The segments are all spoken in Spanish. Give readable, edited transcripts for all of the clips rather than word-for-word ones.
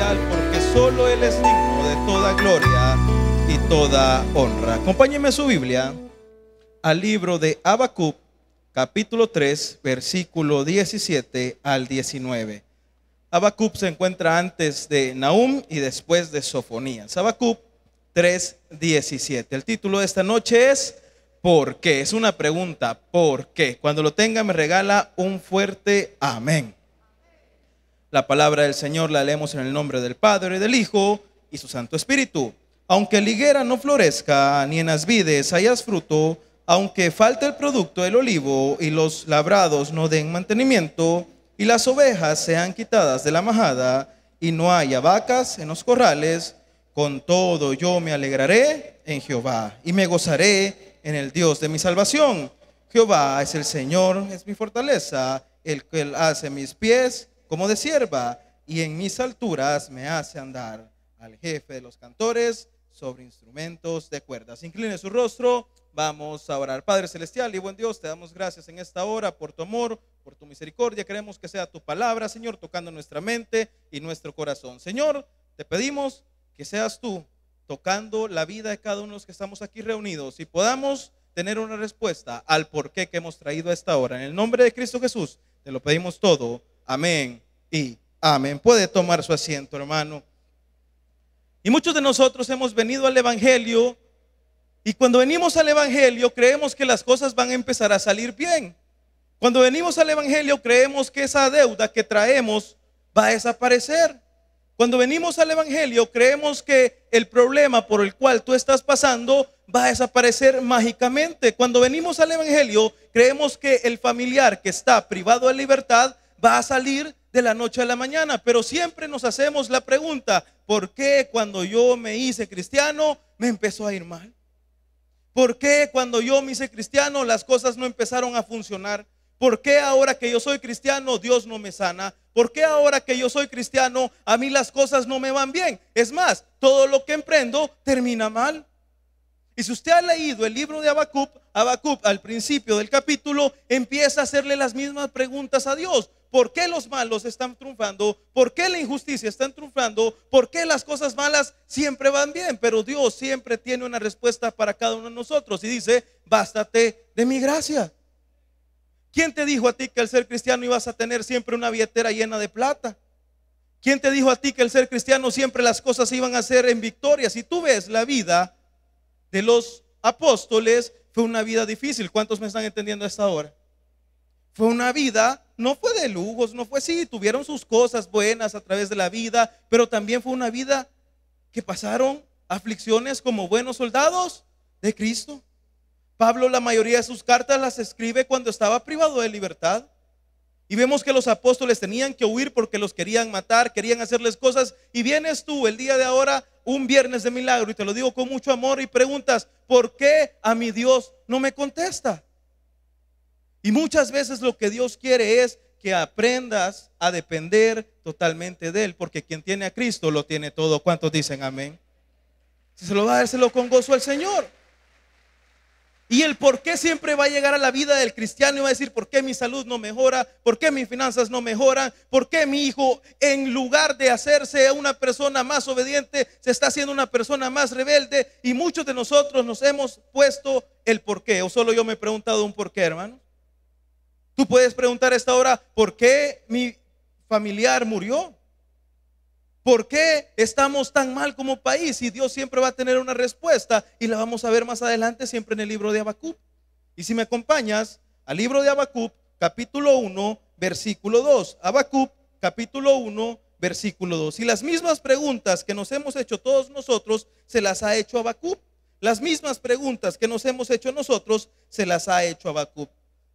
celestial, porque solo Él es digno de toda gloria y toda honra. Acompáñeme su Biblia al libro de Habacuc, capítulo 3, versículo 17 al 19. Habacuc se encuentra antes de Nahum y después de Sofonías. Habacuc 3, 17. El título de esta noche es ¿por qué? Es una pregunta, ¿por qué? Cuando lo tenga me regala un fuerte amén. La palabra del Señor la leemos en el nombre del Padre, del Hijo y su Santo Espíritu. Aunque la higuera no florezca, ni en las vides hayas fruto, aunque falte el producto del olivo y los labrados no den mantenimiento, y las ovejas sean quitadas de la majada, y no haya vacas en los corrales, con todo yo me alegraré en Jehová, y me gozaré en el Dios de mi salvación. Jehová es el Señor, es mi fortaleza, el que hace mis pies como de sierva, y en mis alturas me hace andar. Al jefe de los cantores sobre instrumentos de cuerdas. Incline su rostro, vamos a orar. Padre celestial y buen Dios, te damos gracias en esta hora por tu amor, por tu misericordia. Queremos que sea tu palabra, Señor, tocando nuestra mente y nuestro corazón. Señor, te pedimos que seas tú tocando la vida de cada uno de los que estamos aquí reunidos y podamos tener una respuesta al porqué que hemos traído a esta hora. En el nombre de Cristo Jesús te lo pedimos todo. Amén y amén. Puede tomar su asiento, hermano. Y muchos de nosotros hemos venido al Evangelio, y cuando venimos al Evangelio creemos que las cosas van a empezar a salir bien. Cuando venimos al Evangelio creemos que esa deuda que traemos va a desaparecer. Cuando venimos al Evangelio creemos que el problema por el cual tú estás pasando va a desaparecer mágicamente. Cuando venimos al Evangelio creemos que el familiar que está privado de libertad va a salir de la noche a la mañana. Pero siempre nos hacemos la pregunta: ¿por qué cuando yo me hice cristiano me empezó a ir mal? ¿Por qué cuando yo me hice cristiano las cosas no empezaron a funcionar? ¿Por qué ahora que yo soy cristiano Dios no me sana? ¿Por qué ahora que yo soy cristiano a mí las cosas no me van bien? Es más, todo lo que emprendo termina mal. Y si usted ha leído el libro de Habacuc, Habacuc al principio del capítulo empieza a hacerle las mismas preguntas a Dios. ¿Por qué los malos están triunfando? ¿Por qué la injusticia está triunfando? ¿Por qué las cosas malas siempre van bien? Pero Dios siempre tiene una respuesta para cada uno de nosotros y dice: bástate de mi gracia. ¿Quién te dijo a ti que al ser cristiano ibas a tener siempre una billetera llena de plata? ¿Quién te dijo a ti que al ser cristiano siempre las cosas iban a ser en victoria? Si tú ves la vida de los apóstoles, fue una vida difícil. ¿Cuántos me están entendiendo a esta hora? Fue una vida, no fue de lujos, no fue así, tuvieron sus cosas buenas a través de la vida, pero también fue una vida que pasaron aflicciones como buenos soldados de Cristo. Pablo la mayoría de sus cartas las escribe cuando estaba privado de libertad. Y vemos que los apóstoles tenían que huir porque los querían matar, querían hacerles cosas. Y vienes tú el día de ahora, un viernes de milagro, y te lo digo con mucho amor, y preguntas: ¿por qué a mi Dios no me contesta? Y muchas veces lo que Dios quiere es que aprendas a depender totalmente de Él, porque quien tiene a Cristo lo tiene todo. ¿Cuántos dicen amén? Si se lo va a dárselo con gozo al Señor. Y el por qué siempre va a llegar a la vida del cristiano y va a decir: ¿por qué mi salud no mejora? ¿Por qué mis finanzas no mejoran? ¿Por qué mi hijo, en lugar de hacerse una persona más obediente, se está haciendo una persona más rebelde? Y muchos de nosotros nos hemos puesto el por qué. O solo yo me he preguntado un por qué, hermano. Tú puedes preguntar a esta hora: ¿por qué mi familiar murió? ¿Por qué estamos tan mal como país? Y Dios siempre va a tener una respuesta, y la vamos a ver más adelante, siempre en el libro de Habacuc. Y si me acompañas al libro de Habacuc, capítulo 1, versículo 2. Habacuc, capítulo 1, versículo 2. Y las mismas preguntas que nos hemos hecho todos nosotros, se las ha hecho Habacuc. Las mismas preguntas que nos hemos hecho nosotros, se las ha hecho Habacuc.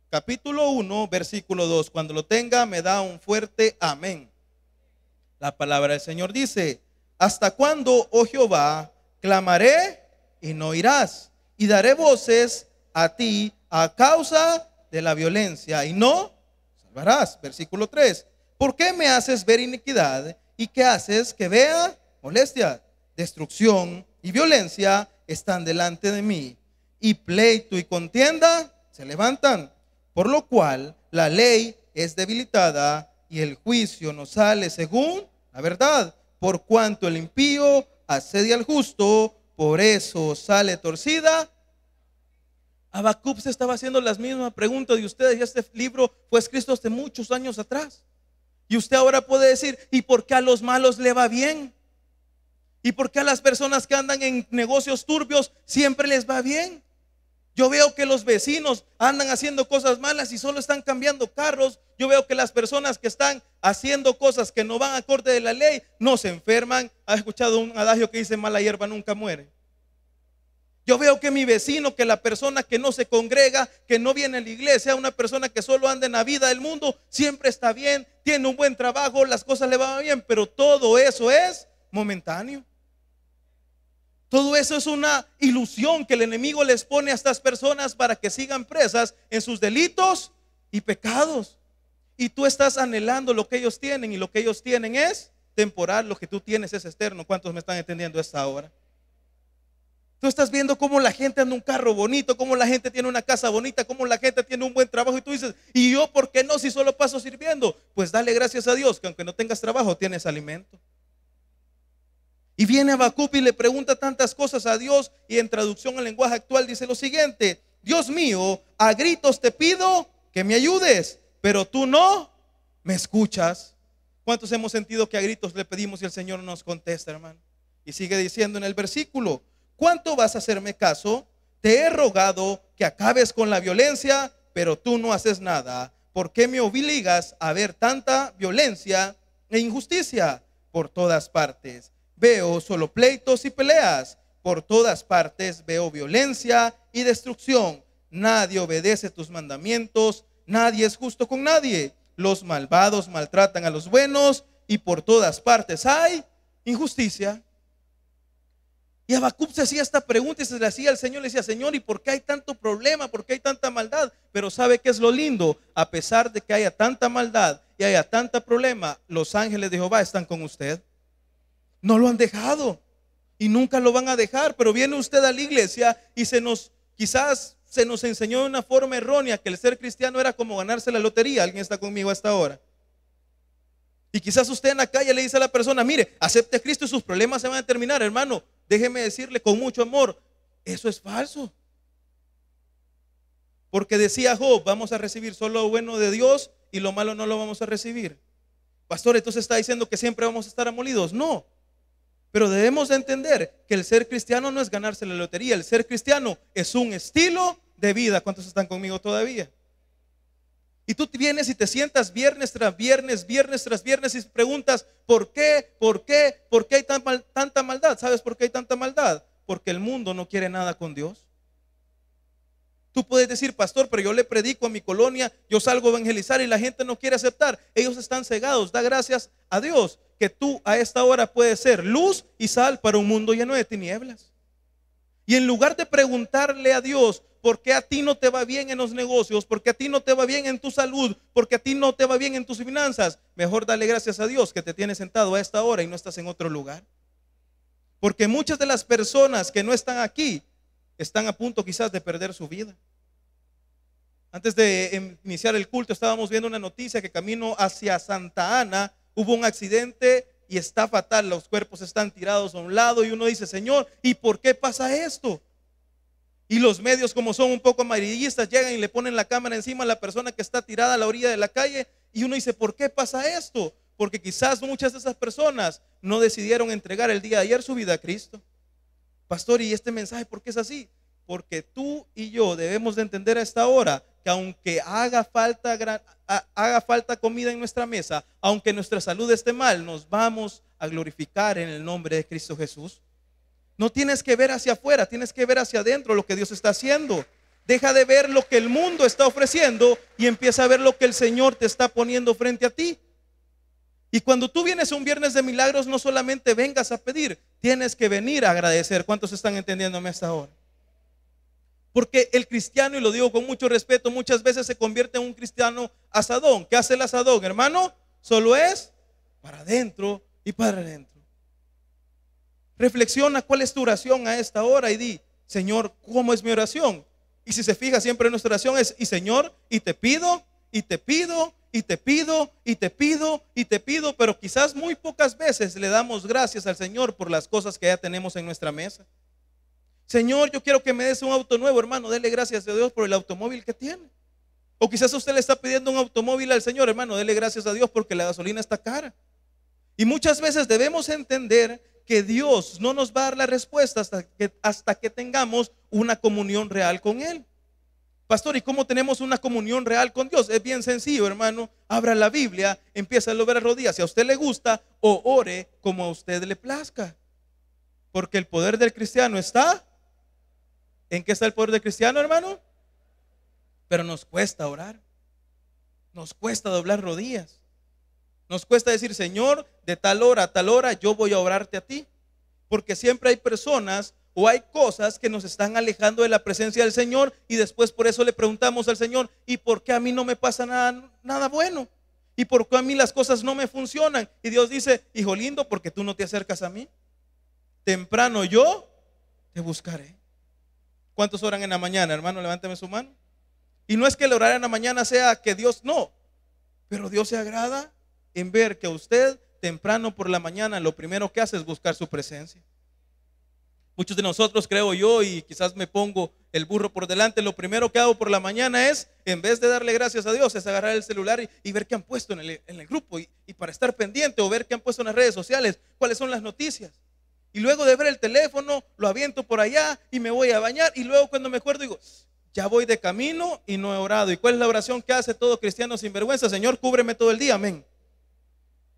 Capítulo 1, versículo 2. Cuando lo tenga me da un fuerte amén. La palabra del Señor dice: ¿hasta cuándo, oh Jehová, clamaré y no oirás? Y daré voces a ti a causa de la violencia y no salvarás. Versículo 3. ¿Por qué me haces ver iniquidad y qué haces que vea molestia? Destrucción y violencia están delante de mí, y pleito y contienda se levantan, por lo cual la ley es debilitada y el juicio no sale según la verdad. por cuanto el impío asedia al justo, por eso sale torcida. Habacuc se estaba haciendo las mismas preguntas de ustedes, y este libro fue escrito hace muchos años atrás. Y usted ahora puede decir: ¿y por qué a los malos le va bien? ¿Y por qué a las personas que andan en negocios turbios siempre les va bien? Yo veo que los vecinos andan haciendo cosas malas y solo están cambiando carros. Yo veo que las personas que están haciendo cosas que no van acorde de la ley no se enferman. ¿Has escuchado un adagio que dice: mala hierba nunca muere? Yo veo que mi vecino, que la persona que no se congrega, que no viene a la iglesia, una persona que solo anda en la vida del mundo, siempre está bien, tiene un buen trabajo, las cosas le van bien, pero todo eso es momentáneo. Todo eso es una ilusión que el enemigo les pone a estas personas para que sigan presas en sus delitos y pecados. Y tú estás anhelando lo que ellos tienen, y lo que ellos tienen es temporal, lo que tú tienes es externo. ¿Cuántos me están entendiendo a esta hora? Tú estás viendo cómo la gente anda en un carro bonito, cómo la gente tiene una casa bonita, cómo la gente tiene un buen trabajo, y tú dices: ¿y yo por qué no, si solo paso sirviendo? Pues dale gracias a Dios que aunque no tengas trabajo tienes alimento. Y viene Habacuc y le pregunta tantas cosas a Dios, y en traducción al lenguaje actual dice lo siguiente: Dios mío, a gritos te pido que me ayudes, pero tú no me escuchas. ¿Cuántos hemos sentido que a gritos le pedimos y el Señor no nos contesta, hermano? Y sigue diciendo en el versículo: ¿cuánto vas a hacerme caso? Te he rogado que acabes con la violencia, pero tú no haces nada. ¿Por qué me obligas a ver tanta violencia e injusticia por todas partes? Veo solo pleitos y peleas. Por todas partes veo violencia y destrucción. Nadie obedece tus mandamientos. Nadie es justo con nadie. Los malvados maltratan a los buenos, y por todas partes hay injusticia. Y Habacuc se hacía esta pregunta y se le hacía al Señor. Le decía: Señor, ¿y por qué hay tanto problema? ¿Por qué hay tanta maldad? Pero ¿sabe qué es lo lindo? A pesar de que haya tanta maldad y haya tanto problema, los ángeles de Jehová están con usted. No lo han dejado y nunca lo van a dejar. Pero viene usted a la iglesia y quizás se nos enseñó de una forma errónea que el ser cristiano era como ganarse la lotería. ¿Alguien está conmigo a esta hora? Y quizás usted en la calle le dice a la persona: mire, acepte a Cristo y sus problemas se van a terminar. Hermano, déjeme decirle con mucho amor, eso es falso. Porque decía Job: vamos a recibir solo lo bueno de Dios y lo malo no lo vamos a recibir. Pastor, entonces está diciendo que siempre vamos a estar amolidos. No. Pero debemos de entender que el ser cristiano no es ganarse la lotería. El ser cristiano es un estilo de vida. ¿Cuántos están conmigo todavía? Y tú vienes y te sientas viernes tras viernes, viernes tras viernes, y preguntas: ¿por qué? ¿Por qué? ¿Por qué hay tanta maldad? ¿Sabes por qué hay tanta maldad? Porque el mundo no quiere nada con Dios. Tú puedes decir: pastor, pero yo le predico a mi colonia, yo salgo a evangelizar y la gente no quiere aceptar. Ellos están cegados. Da gracias a Dios que tú a esta hora puedes ser luz y sal para un mundo lleno de tinieblas. Y en lugar de preguntarle a Dios: ¿por qué a ti no te va bien en los negocios? ¿Por qué a ti no te va bien en tu salud? ¿Por qué a ti no te va bien en tus finanzas? Mejor dale gracias a Dios que te tiene sentado a esta hora y no estás en otro lugar. Porque muchas de las personas que no están aquí están a punto quizás de perder su vida. Antes de iniciar el culto estábamos viendo una noticia que camino hacia Santa Ana hubo un accidente y está fatal. Los cuerpos están tirados a un lado y uno dice: Señor, ¿y por qué pasa esto? Y los medios, como son un poco amarillistas, llegan y le ponen la cámara encima a la persona que está tirada a la orilla de la calle, y uno dice: ¿por qué pasa esto? Porque quizás muchas de esas personas no decidieron entregar el día de ayer su vida a Cristo. Pastor, ¿y este mensaje por qué es así? Porque tú y yo debemos de entender a esta hora que aunque haga falta comida en nuestra mesa, aunque nuestra salud esté mal, nos vamos a glorificar en el nombre de Cristo Jesús. No tienes que ver hacia afuera, tienes que ver hacia adentro lo que Dios está haciendo. Deja de ver lo que el mundo está ofreciendo y empieza a ver lo que el Señor te está poniendo frente a ti. Y cuando tú vienes a un viernes de milagros, no solamente vengas a pedir, tienes que venir a agradecer. ¿Cuántos están entendiéndome hasta ahora? Porque el cristiano, y lo digo con mucho respeto, muchas veces se convierte en un cristiano asadón. ¿Qué hace el asadón, hermano? Solo es para adentro y para adentro. Reflexiona cuál es tu oración a esta hora y di: Señor, ¿cómo es mi oración? Y si se fija, siempre nuestra oración es: y Señor, y te pido y te pido y te pido y te pido y te pido, pero quizás muy pocas veces le damos gracias al Señor por las cosas que ya tenemos en nuestra mesa. Señor, yo quiero que me des un auto nuevo, hermano. Dele gracias a Dios por el automóvil que tiene. O quizás usted le está pidiendo un automóvil al Señor, hermano. Dele gracias a Dios porque la gasolina está cara. Y muchas veces debemos entender que Dios no nos va a dar la respuesta hasta que tengamos una comunión real con Él. Pastor, ¿y cómo tenemos una comunión real con Dios? Es bien sencillo, hermano. Abra la Biblia, empieza a ver a rodillas. Si a usted le gusta, o ore como a usted le plazca. Porque el poder del cristiano está. ¿En qué está el poder del cristiano, hermano? Pero nos cuesta orar. Nos cuesta doblar rodillas. Nos cuesta decir, Señor, de tal hora a tal hora yo voy a orarte a ti. Porque siempre hay personas o hay cosas que nos están alejando de la presencia del Señor, y después por eso le preguntamos al Señor, ¿y por qué a mí no me pasa nada bueno? ¿Y por qué a mí las cosas no me funcionan? Y Dios dice, hijo lindo, porque tú no te acercas a mí. Temprano yo te buscaré. ¿Cuántos oran en la mañana, hermano? Levánteme su mano. Y no es que el orar en la mañana sea que Dios no, pero Dios se agrada en ver que usted temprano por la mañana lo primero que hace es buscar su presencia. Muchos de nosotros, creo yo, y quizás me pongo el burro por delante, lo primero que hago por la mañana es, en vez de darle gracias a Dios, es agarrar el celular y ver qué han puesto en el grupo, y para estar pendiente, o ver qué han puesto en las redes sociales, cuáles son las noticias. Y luego de ver el teléfono, lo aviento por allá y me voy a bañar, y luego cuando me acuerdo digo, ya voy de camino y no he orado. ¿Y cuál es la oración que hace todo cristiano sin vergüenza? Señor, cúbreme todo el día, amén.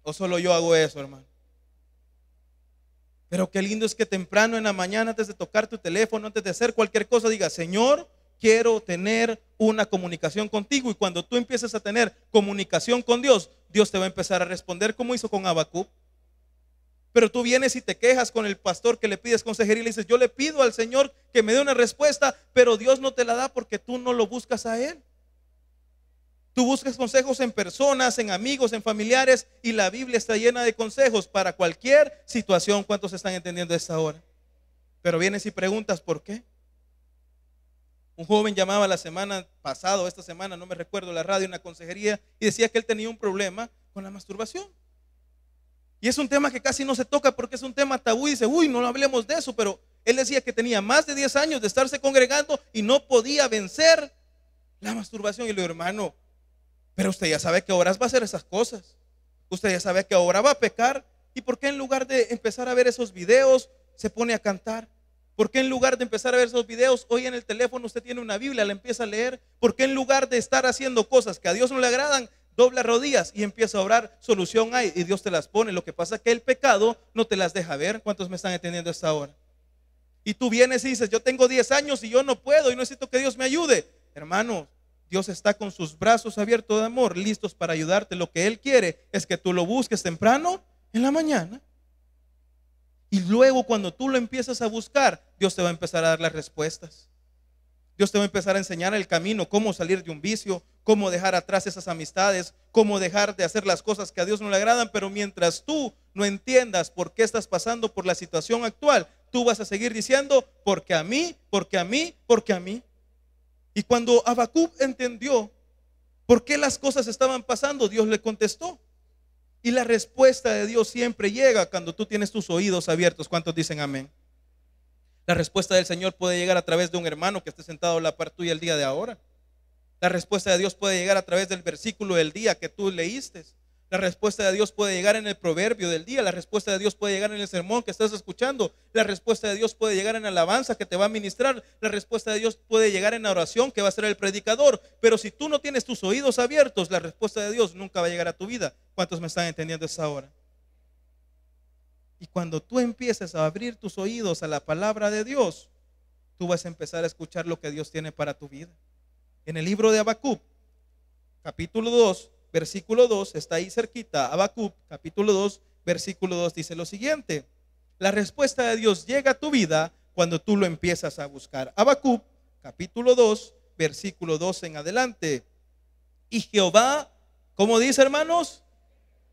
¿O solo yo hago eso, hermano? Pero qué lindo es que temprano en la mañana, antes de tocar tu teléfono, antes de hacer cualquier cosa, diga, Señor, quiero tener una comunicación contigo. Y cuando tú empieces a tener comunicación con Dios, Dios te va a empezar a responder, como hizo con Habacuc. Pero tú vienes y te quejas con el pastor que le pides consejería y le dices, yo le pido al Señor que me dé una respuesta, pero Dios no te la da porque tú no lo buscas a Él. Tú buscas consejos en personas, en amigos, en familiares, y la Biblia está llena de consejos para cualquier situación. ¿Cuántos están entendiendo esta hora? Pero vienes y preguntas, ¿por qué? Un joven llamaba la semana pasada, o esta semana, no me recuerdo, la radio, una consejería, y decía que él tenía un problema con la masturbación. Y es un tema que casi no se toca porque es un tema tabú, y dice, uy, no hablemos de eso. Pero él decía que tenía más de 10 años de estarse congregando y no podía vencer la masturbación. Y le digo, hermano, pero usted ya sabe que ahora va a hacer esas cosas. Usted ya sabe que ahora va a pecar. ¿Y por qué en lugar de empezar a ver esos videos se pone a cantar? ¿Por qué en lugar de empezar a ver esos videos, hoy en el teléfono usted tiene una Biblia, la empieza a leer? ¿Por qué en lugar de estar haciendo cosas que a Dios no le agradan, dobla rodillas y empieza a orar? Solución hay y Dios te las pone. Lo que pasa es que el pecado no te las deja ver. ¿Cuántos me están entendiendo esta hora? Y tú vienes y dices, yo tengo 10 años y yo no puedo y necesito que Dios me ayude. Hermano, Dios está con sus brazos abiertos de amor, listos para ayudarte. Lo que Él quiere es que tú lo busques temprano en la mañana. Y luego cuando tú lo empiezas a buscar, Dios te va a empezar a dar las respuestas. Dios te va a empezar a enseñar el camino, cómo salir de un vicio, cómo dejar atrás esas amistades, cómo dejar de hacer las cosas que a Dios no le agradan. Pero mientras tú no entiendas por qué estás pasando por la situación actual, tú vas a seguir diciendo, porque a mí, porque a mí, porque a mí. Y cuando Habacuc entendió por qué las cosas estaban pasando, Dios le contestó. Y la respuesta de Dios siempre llega cuando tú tienes tus oídos abiertos. ¿Cuántos dicen amén? La respuesta del Señor puede llegar a través de un hermano que esté sentado a la par tuya el día de ahora. La respuesta de Dios puede llegar a través del versículo del día que tú leíste. La respuesta de Dios puede llegar en el proverbio del día. La respuesta de Dios puede llegar en el sermón que estás escuchando. La respuesta de Dios puede llegar en la alabanza que te va a ministrar. La respuesta de Dios puede llegar en la oración que va a ser el predicador. Pero si tú no tienes tus oídos abiertos, la respuesta de Dios nunca va a llegar a tu vida. ¿Cuántos me están entendiendo esta hora? Y cuando tú empieces a abrir tus oídos a la palabra de Dios, tú vas a empezar a escuchar lo que Dios tiene para tu vida. En el libro de Habacuc, capítulo 2, versículo 2, está ahí cerquita. Habacuc, capítulo 2, versículo 2 dice lo siguiente: la respuesta de Dios llega a tu vida cuando tú lo empiezas a buscar. Habacuc, capítulo 2, versículo 2 en adelante. Y Jehová, ¿cómo dice, hermanos?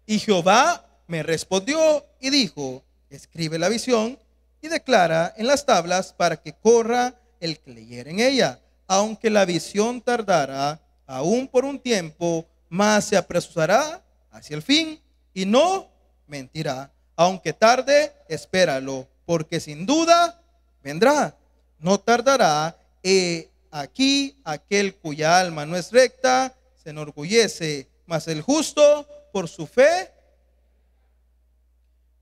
Y Jehová me respondió y dijo: escribe la visión y declara en las tablas para que corra el que leyere en ella. Aunque la visión tardara, aún por un tiempo, mas se apresurará hacia el fin y no mentirá. Aunque tarde, espéralo, porque sin duda vendrá. No tardará. Aquí aquel cuya alma no es recta se enorgullece, mas el justo por su fe.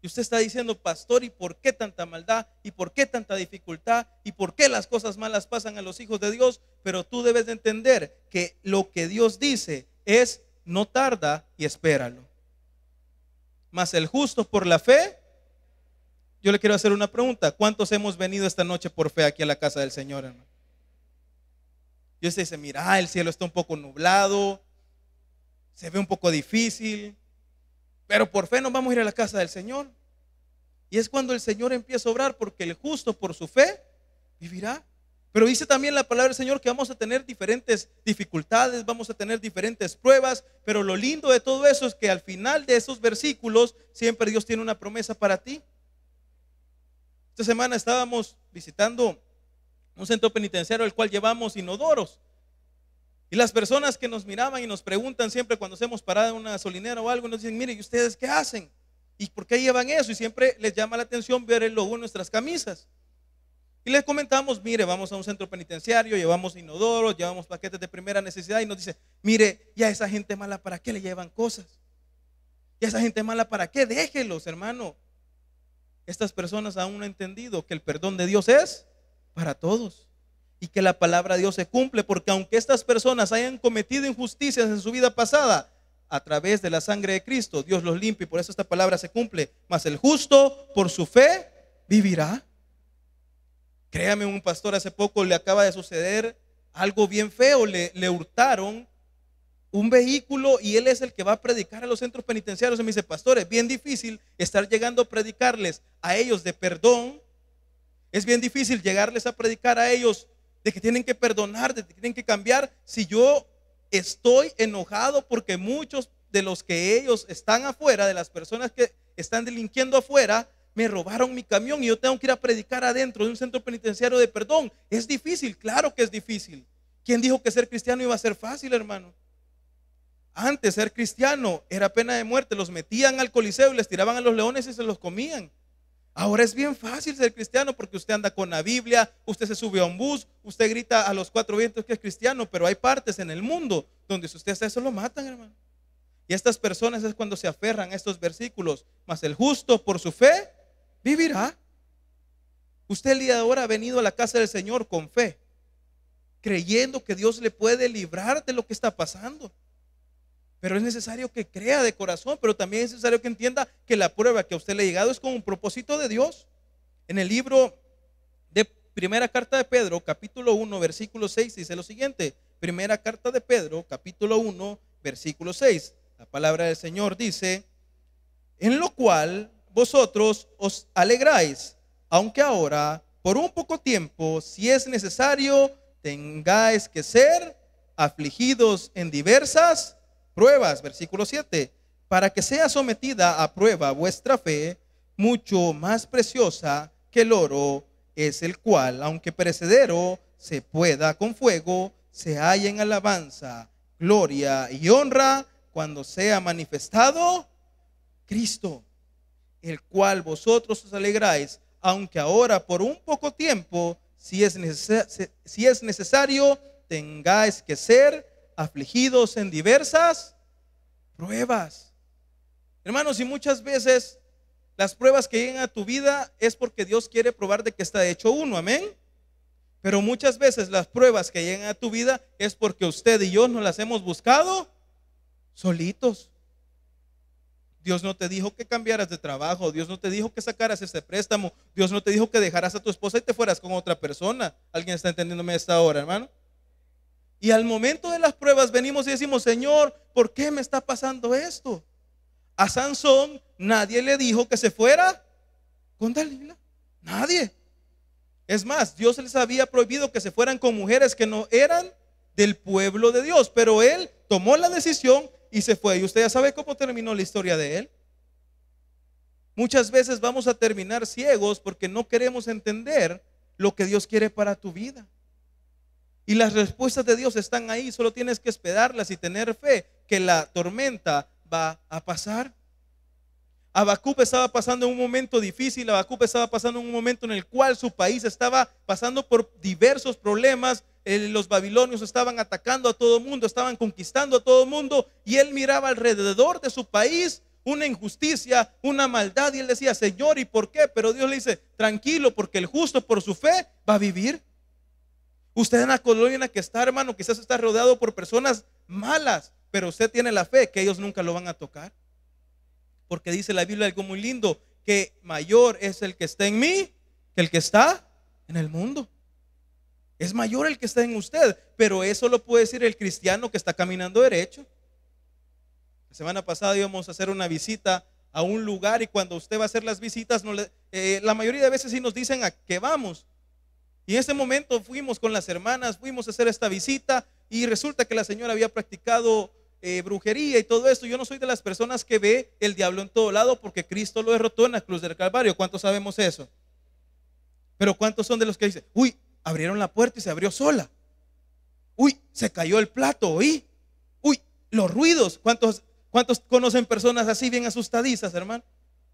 Y usted está diciendo, pastor, ¿y por qué tanta maldad? ¿Y por qué tanta dificultad? ¿Y por qué las cosas malas pasan a los hijos de Dios? Pero tú debes de entender que lo que Dios dice es: no tarda y espéralo. Mas el justo por la fe. Yo le quiero hacer una pregunta: ¿cuántos hemos venido esta noche por fe aquí a la casa del Señor, hermano? Y usted dice: mira, el cielo está un poco nublado, se ve un poco difícil, pero por fe nos vamos a ir a la casa del Señor. Y es cuando el Señor empieza a obrar, porque el justo por su fe vivirá. Pero dice también la palabra del Señor que vamos a tener diferentes dificultades, vamos a tener diferentes pruebas, pero lo lindo de todo eso es que al final de esos versículos siempre Dios tiene una promesa para ti. Esta semana estábamos visitando un centro penitenciario al cual llevamos inodoros. Y las personas que nos miraban y nos preguntan siempre cuando hacemos parada en una gasolinera o algo, nos dicen: mire, ¿y ustedes qué hacen? ¿Y por qué llevan eso? Y siempre les llama la atención ver el logo en nuestras camisas. Y les comentamos: mire, vamos a un centro penitenciario, llevamos inodoros, llevamos paquetes de primera necesidad. Y nos dice: mire, ya esa gente mala, ¿para qué le llevan cosas? Ya esa gente mala, ¿para qué? Déjelos, hermano. Estas personas aún no han entendido que el perdón de Dios es para todos y que la palabra de Dios se cumple, porque aunque estas personas hayan cometido injusticias en su vida pasada, a través de la sangre de Cristo Dios los limpia, y por eso esta palabra se cumple. Mas el justo por su fe vivirá. Créame, un pastor hace poco le acaba de suceder algo bien feo. Le hurtaron un vehículo y él es el que va a predicar a los centros penitenciarios. Y me dice: pastor, es bien difícil estar llegando a predicarles a ellos de perdón. Es bien difícil llegarles a predicar a ellos de que tienen que perdonar, de que tienen que cambiar, si yo estoy enojado porque muchos de los que ellos están afuera, de las personas que están delinquiendo afuera, me robaron mi camión y yo tengo que ir a predicar adentro de un centro penitenciario de perdón. Es difícil, claro que es difícil. ¿Quién dijo que ser cristiano iba a ser fácil, hermano? Antes ser cristiano era pena de muerte. Los metían al coliseo y les tiraban a los leones y se los comían. Ahora es bien fácil ser cristiano porque usted anda con la Biblia, usted se sube a un bus, usted grita a los cuatro vientos que es cristiano. Pero hay partes en el mundo donde si usted hace eso lo matan, hermano. Y estas personas es cuando se aferran a estos versículos: mas el justo por su fe vivirá. Usted el día de ahora ha venido a la casa del Señor con fe, creyendo que Dios le puede librar de lo que está pasando. Pero es necesario que crea de corazón, pero también es necesario que entienda que la prueba que a usted le ha llegado es con un propósito de Dios. En el libro de Primera Carta de Pedro, capítulo 1, versículo 6, dice lo siguiente. Primera Carta de Pedro, capítulo 1, versículo 6. La palabra del Señor dice: en lo cual vosotros os alegráis, aunque ahora, por un poco tiempo, si es necesario, tengáis que ser afligidos en diversas pruebas. Versículo 7. Para que sea sometida a prueba vuestra fe, mucho más preciosa que el oro, es el cual, aunque perecedero, se pueda con fuego, se halla en alabanza, gloria y honra cuando sea manifestado Cristo, el cual vosotros os alegráis, aunque ahora por un poco tiempo, si es necesario, tengáis que ser afligidos en diversas pruebas. Hermanos, y muchas veces las pruebas que llegan a tu vida es porque Dios quiere probar de que está hecho uno, amén. Pero muchas veces las pruebas que llegan a tu vida es porque usted y yo nos las hemos buscado solitos. Dios no te dijo que cambiaras de trabajo, Dios no te dijo que sacaras ese préstamo, Dios no te dijo que dejaras a tu esposa y te fueras con otra persona. ¿Alguien está entendiéndome a esta hora, hermano? Y al momento de las pruebas venimos y decimos: Señor, ¿por qué me está pasando esto? A Sansón nadie le dijo que se fuera con Dalila, nadie. Es más, Dios les había prohibido que se fueran con mujeres que no eran del pueblo de Dios, pero él tomó la decisión y se fue. Y usted ya sabe cómo terminó la historia de él. Muchas veces vamos a terminar ciegos porque no queremos entender lo que Dios quiere para tu vida. Y las respuestas de Dios están ahí, solo tienes que esperarlas y tener fe que la tormenta va a pasar. Habacuc estaba pasando en un momento difícil. Habacuc estaba pasando en un momento en el cual su país estaba pasando por diversos problemas. Los babilonios estaban atacando a todo el mundo, estaban conquistando a todo el mundo, y él miraba alrededor de su país una injusticia, una maldad, y él decía: Señor, ¿y por qué? Pero Dios le dice: tranquilo, porque el justo por su fe va a vivir. Usted en la colonia en la que está, hermano, quizás está rodeado por personas malas, pero usted tiene la fe que ellos nunca lo van a tocar. Porque dice la Biblia algo muy lindo, que mayor es el que está en mí que el que está en el mundo. Es mayor el que está en usted, pero eso lo puede decir el cristiano que está caminando derecho. La semana pasada íbamos a hacer una visita a un lugar, y cuando usted va a hacer las visitas, la mayoría de veces sí nos dicen a qué vamos. Y en ese momento fuimos con las hermanas, fuimos a hacer esta visita, y resulta que la señora había practicado brujería y todo esto. Yo no soy de las personas que ve el diablo en todo lado, porque Cristo lo derrotó en la cruz del Calvario. ¿Cuántos sabemos eso? Pero ¿cuántos son de los que dicen: uy, abrieron la puerta y se abrió sola? Uy, se cayó el plato, uy, los ruidos. ¿Cuántos conocen personas así bien asustadizas, hermano?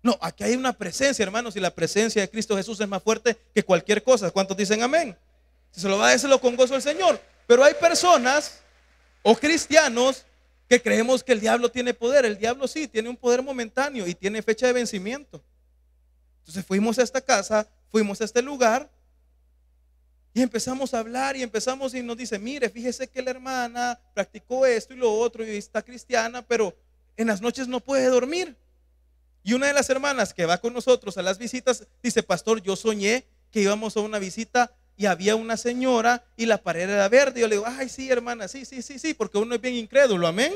No, aquí hay una presencia, hermanos, y la presencia de Cristo Jesús es más fuerte que cualquier cosa. ¿Cuántos dicen amén? Si se lo va a decirlo con gozo al Señor. Pero hay personas o cristianos que creemos que el diablo tiene poder. El diablo sí tiene un poder momentáneo y tiene fecha de vencimiento. Entonces fuimos a esta casa, fuimos a este lugar, y empezamos a hablar, y nos dice: mire, fíjese que la hermana practicó esto y lo otro, y está cristiana, pero en las noches no puede dormir. Y una de las hermanas que va con nosotros a las visitas dice: pastor, yo soñé que íbamos a una visita y había una señora y la pared era verde. Yo le digo: ay, sí, hermana, sí, porque uno es bien incrédulo, amén.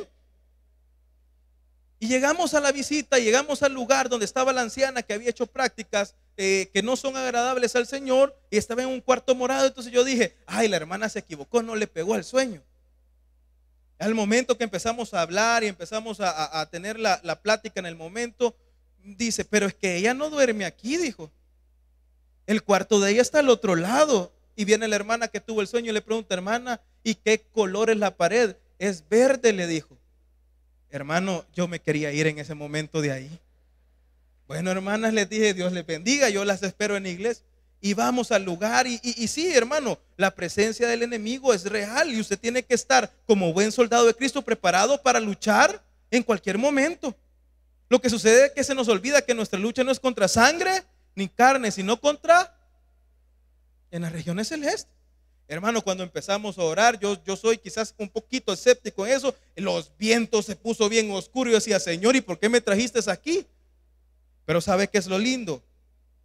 Y llegamos a la visita, llegamos al lugar donde estaba la anciana que había hecho prácticas que no son agradables al Señor, y estaba en un cuarto morado. Entonces yo dije: ay, la hermana se equivocó, no le pegó al sueño. Al momento que empezamos a hablar y empezamos a tener la plática, en el momento dice: pero es que ella no duerme aquí, dijo. El cuarto de ella está al otro lado. Y viene la hermana que tuvo el sueño y le pregunta: hermana, ¿y qué color es la pared? Es verde, le dijo. Hermano, yo me quería ir en ese momento de ahí. Bueno, hermanas, les dije: Dios les bendiga, yo las espero en la iglesia. Y vamos al lugar, y sí, hermano, la presencia del enemigo es real, y usted tiene que estar como buen soldado de Cristo, preparado para luchar en cualquier momento. Lo que sucede es que se nos olvida que nuestra lucha no es contra sangre ni carne, sino en las regiones celestes. Hermano, cuando empezamos a orar, yo soy quizás un poquito escéptico en eso. Los vientos se puso bien oscuro, y yo decía: Señor, ¿y por qué me trajiste aquí? Pero ¿sabe qué es lo lindo?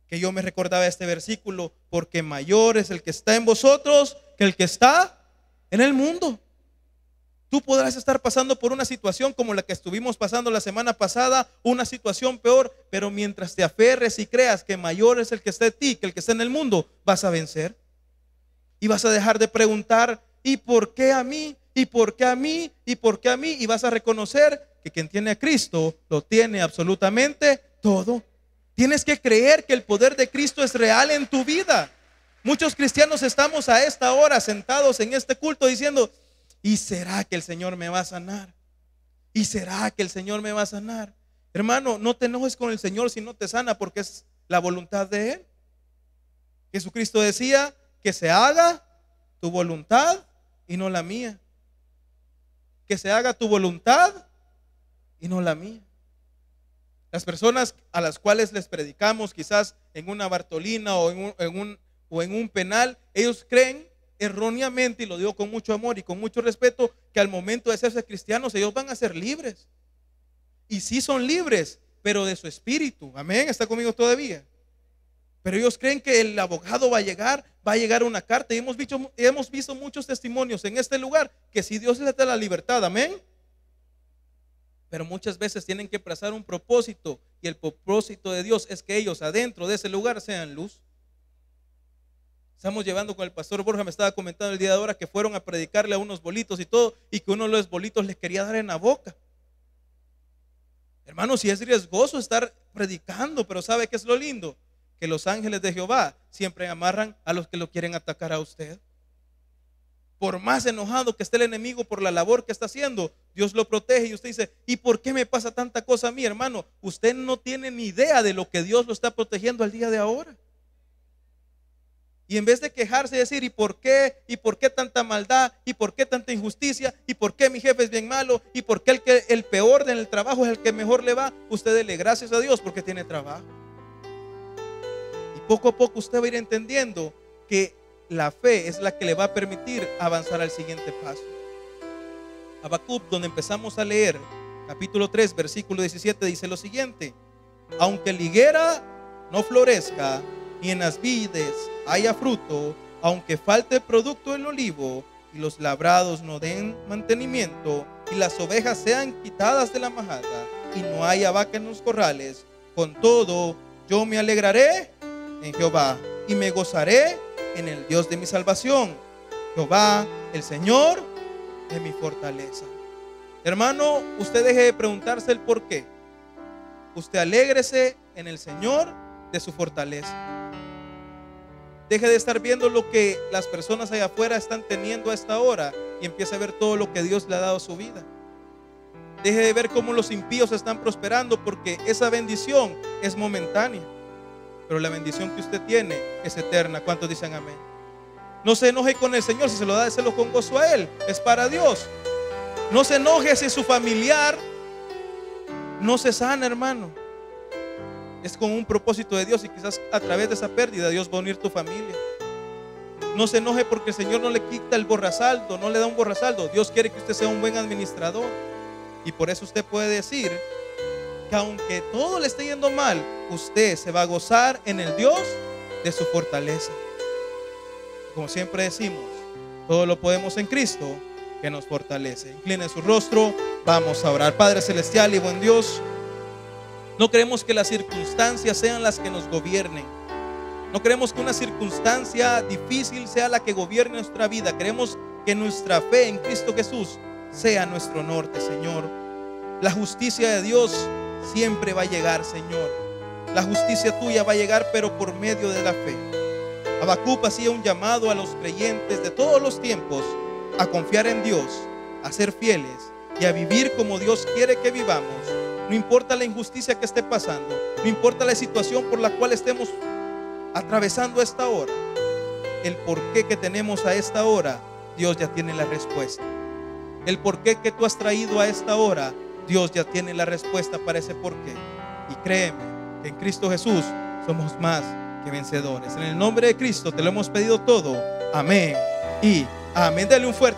Que yo me recordaba este versículo: porque mayor es el que está en vosotros que el que está en el mundo. Tú podrás estar pasando por una situación como la que estuvimos pasando la semana pasada, una situación peor, pero mientras te aferres y creas que mayor es el que está en ti que el que está en el mundo, vas a vencer. Y vas a dejar de preguntar: ¿y por qué a mí? ¿Y por qué a mí? ¿Y por qué a mí? Y vas a reconocer que quien tiene a Cristo lo tiene absolutamente todo. Tienes que creer que el poder de Cristo es real en tu vida. Muchos cristianos estamos a esta hora sentados en este culto diciendo: ¿y será que el Señor me va a sanar? ¿Y será que el Señor me va a sanar? Hermano, no te enojes con el Señor si no te sana, porque es la voluntad de Él. Jesucristo decía: que se haga tu voluntad y no la mía. Que se haga tu voluntad y no la mía. Las personas a las cuales les predicamos, quizás en una Bartolina o en un penal, ellos creen erróneamente, y lo digo con mucho amor y con mucho respeto, que al momento de hacerse cristianos ellos van a ser libres. Y sí son libres, pero de su espíritu. Amén, ¿está conmigo todavía? Pero ellos creen que el abogado va a llegar una carta. Y hemos visto muchos testimonios en este lugar que si Dios les da la libertad, amén. Pero muchas veces tienen que pasar un propósito, y el propósito de Dios es que ellos adentro de ese lugar sean luz. Estamos llevando con el pastor Borja, me estaba comentando el día de ahora que fueron a predicarle a unos bolitos y todo, y que uno de los bolitos les quería dar en la boca. Hermano, si es riesgoso estar predicando, pero ¿sabe qué es lo lindo? Que los ángeles de Jehová siempre amarran a los que lo quieren atacar a usted. por más enojado que esté el enemigo por la labor que está haciendo, Dios lo protege. Y usted dice, ¿y por qué me pasa tanta cosa a mí, hermano? Usted no tiene ni idea de lo que Dios lo está protegiendo al día de ahora. Y en vez de quejarse y decir, ¿y por qué? ¿Y por qué tanta maldad? ¿Y por qué tanta injusticia? ¿Y por qué mi jefe es bien malo? ¿Y por qué el peor en el trabajo es el que mejor le va? Usted dele gracias a Dios porque tiene trabajo. Y poco a poco usted va a ir entendiendo que la fe es la que le va a permitir avanzar al siguiente paso. Habacuc, donde empezamos a leer, capítulo 3, versículo 17, dice lo siguiente: aunque la higuera no florezca, ni en las vides haya fruto, aunque falte el producto del olivo, y los labrados no den mantenimiento, y las ovejas sean quitadas de la majada, y no haya vaca en los corrales, con todo yo me alegraré en Jehová, y me gozaré en el Dios de mi salvación. Jehová, el Señor, es mi fortaleza. Hermano, usted deje de preguntarse el por qué. Usted alégrese en el Señor de su fortaleza. Deje de estar viendo lo que las personas allá afuera están teniendo a esta hora y empiece a ver todo lo que Dios le ha dado a su vida. Deje de ver cómo los impíos están prosperando, porque esa bendición es momentánea, pero la bendición que usted tiene es eterna. ¿Cuántos dicen amén? No se enoje con el Señor. Si se lo da, déselo con gozo a Él. Es para Dios. No se enoje si su familiar no se sana, hermano. Es con un propósito de Dios, y quizás a través de esa pérdida Dios va a unir tu familia. No se enoje porque el Señor no le quita el borrasaldo, no le da un borrasaldo. Dios quiere que usted sea un buen administrador. Y por eso usted puede decir que aunque todo le esté yendo mal, usted se va a gozar en el Dios de su fortaleza. Como siempre decimos, todo lo podemos en Cristo que nos fortalece. Incline su rostro, vamos a orar. Padre celestial y buen Dios, no queremos que las circunstancias sean las que nos gobiernen. No queremos que una circunstancia difícil sea la que gobierne nuestra vida. Queremos que nuestra fe en Cristo Jesús sea nuestro norte, Señor. La justicia de Dios siempre va a llegar, Señor. La justicia tuya va a llegar, pero por medio de la fe. Habacuc hacía un llamado a los creyentes de todos los tiempos a confiar en Dios, a ser fieles y a vivir como Dios quiere que vivamos. No importa la injusticia que esté pasando, no importa la situación por la cual estemos atravesando a esta hora, el porqué que tenemos a esta hora, Dios ya tiene la respuesta. El porqué que tú has traído a esta hora, Dios ya tiene la respuesta para ese porqué. Y créeme que en Cristo Jesús somos más que vencedores. En el nombre de Cristo te lo hemos pedido todo. Amén y amén. Dale un fuerte